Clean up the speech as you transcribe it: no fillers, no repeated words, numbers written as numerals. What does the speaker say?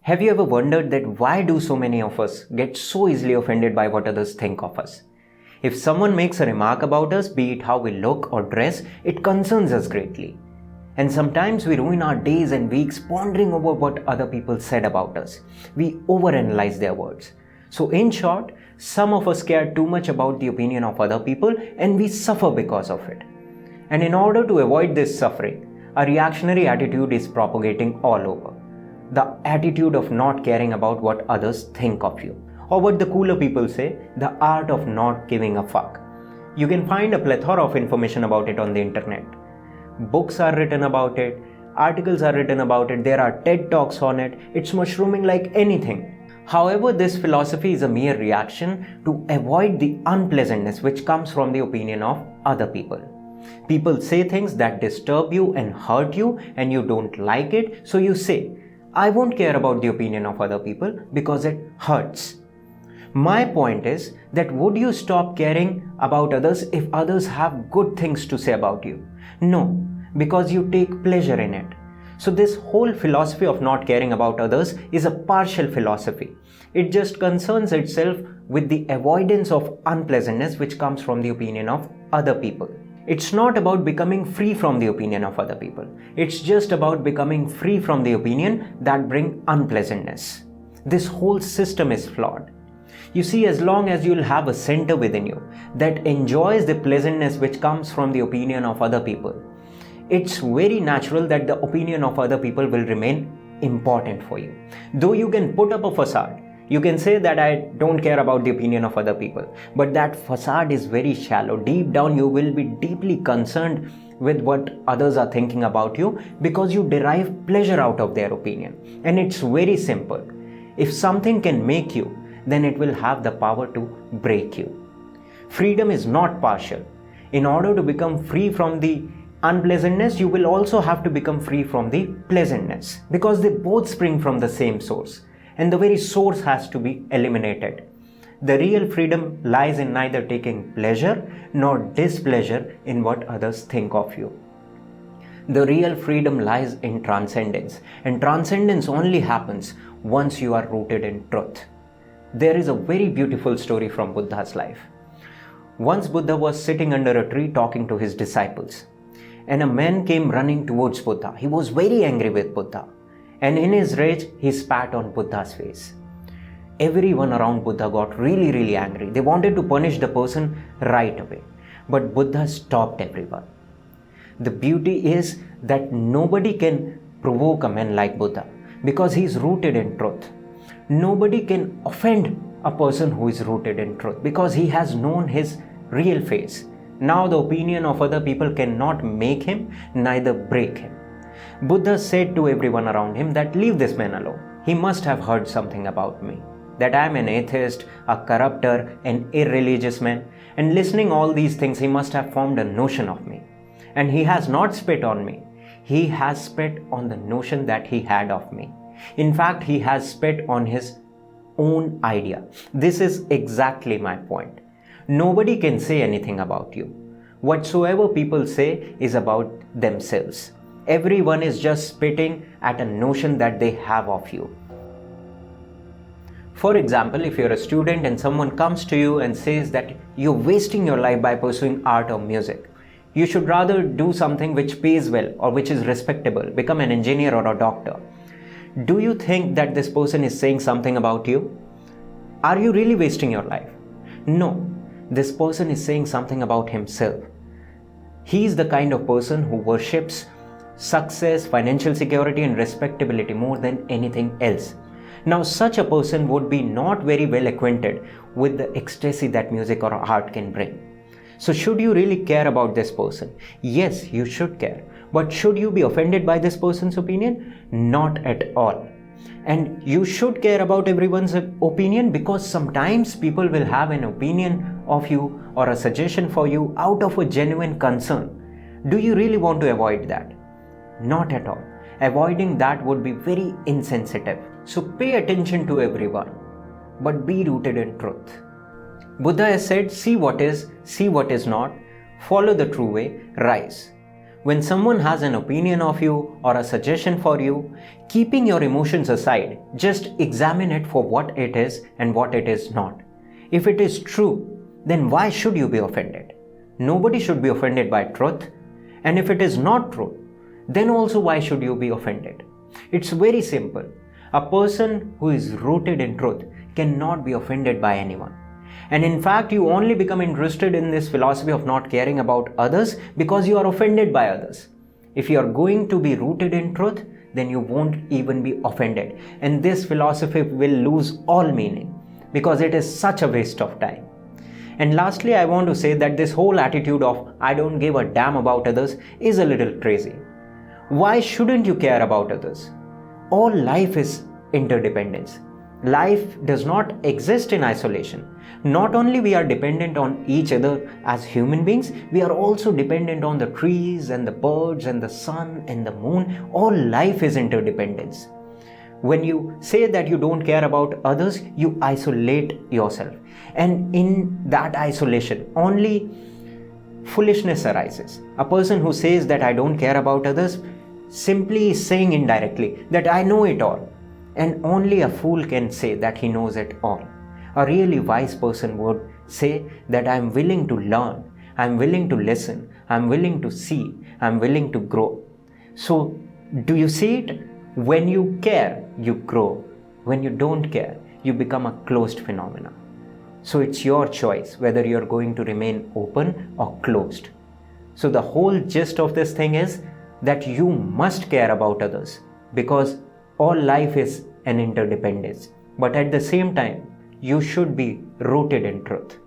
Have you ever wondered that why do so many of us get so easily offended by what others think of us? If someone makes a remark about us, be it how we look or dress, it concerns us greatly. And sometimes we ruin our days and weeks pondering over what other people said about us. We overanalyze their words. So in short, some of us care too much about the opinion of other people and we suffer because of it. And in order to avoid this suffering, a reactionary attitude is propagating all over. The attitude of not caring about what others think of you. Or what the cooler people say, the art of not giving a fuck. You can find a plethora of information about it on the internet. Books are written about it, articles are written about it, there are TED Talks on it, it's mushrooming like anything. However, this philosophy is a mere reaction to avoid the unpleasantness which comes from the opinion of other people. People say things that disturb you and hurt you and you don't like it, so you say, I won't care about the opinion of other people because it hurts. My point is that would you stop caring about others if others have good things to say about you? No, because you take pleasure in it. So this whole philosophy of not caring about others is a partial philosophy. It just concerns itself with the avoidance of unpleasantness which comes from the opinion of other people. It's not about becoming free from the opinion of other people. It's just about becoming free from the opinion that bring unpleasantness. This whole system is flawed. You see, as long as you'll have a center within you that enjoys the pleasantness which comes from the opinion of other people, it's very natural that the opinion of other people will remain important for you. Though you can put up a facade, you can say that I don't care about the opinion of other people, but that facade is very shallow. Deep down, you will be deeply concerned with what others are thinking about you because you derive pleasure out of their opinion. And it's very simple. If something can make you, then it will have the power to break you. Freedom is not partial. In order to become free from the unpleasantness, you will also have to become free from the pleasantness because they both spring from the same source. And the very source has to be eliminated. The real freedom lies in neither taking pleasure nor displeasure in what others think of you. The real freedom lies in transcendence, and transcendence only happens once you are rooted in truth. There is a very beautiful story from Buddha's life. Once Buddha was sitting under a tree talking to his disciples, and a man came running towards Buddha. He was very angry with Buddha. And in his rage, he spat on Buddha's face. Everyone around Buddha got really angry. They wanted to punish the person right away. But Buddha stopped everyone. The beauty is that nobody can provoke a man like Buddha because he is rooted in truth. Nobody can offend a person who is rooted in truth because he has known his real face. Now the opinion of other people cannot make him, neither break him. Buddha said to everyone around him that leave this man alone. He must have heard something about me. That I am an atheist, a corrupter, an irreligious man. And listening all these things, he must have formed a notion of me. And he has not spit on me. He has spit on the notion that he had of me. In fact, he has spit on his own idea. This is exactly my point. Nobody can say anything about you. Whatsoever people say is about themselves. Everyone is just spitting at a notion that they have of you. For example, if you're a student and someone comes to you and says that you're wasting your life by pursuing art or music, you should rather do something which pays well or which is respectable, become an engineer or a doctor. Do you think that this person is saying something about you? Are you really wasting your life? No, this person is saying something about himself. He is the kind of person who worships success, financial security and respectability more than anything else. Now such a person would be not very well acquainted with the ecstasy that music or art can bring. So should you really care about this person? Yes, you should care. But should you be offended by this person's opinion? Not at all. And you should care about everyone's opinion because sometimes people will have an opinion of you or a suggestion for you out of a genuine concern. Do you really want to avoid that? Not at all. Avoiding that would be very insensitive. So pay attention to everyone, but be rooted in truth. Buddha has said, see what is not, follow the true way, rise. When someone has an opinion of you or a suggestion for you, keeping your emotions aside, just examine it for what it is and what it is not. If it is true, then why should you be offended? Nobody should be offended by truth. And if it is not true, then also why should you be offended? It's very simple. A person who is rooted in truth cannot be offended by anyone. And in fact, you only become interested in this philosophy of not caring about others because you are offended by others. If you are going to be rooted in truth, then you won't even be offended. And this philosophy will lose all meaning because it is such a waste of time. And lastly, I want to say that this whole attitude of I don't give a damn about others is a little crazy. Why shouldn't you care about others? All life is interdependence. Life does not exist in isolation. Not only we are dependent on each other as human beings, we are also dependent on the trees and the birds and the sun and the moon. All life is interdependence. When you say that you don't care about others, you isolate yourself. And in that isolation, only foolishness arises. A person who says that I don't care about others simply is saying indirectly that I know it all. And only a fool can say that he knows it all. A really wise person would say that I am willing to learn, I am willing to listen, I am willing to see, I am willing to grow. So, do you see it? When you care, you grow. When you don't care, you become a closed phenomena. So it's your choice whether you're going to remain open or closed. So the whole gist of this thing is that you must care about others because all life is an interdependence. But at the same time, you should be rooted in truth.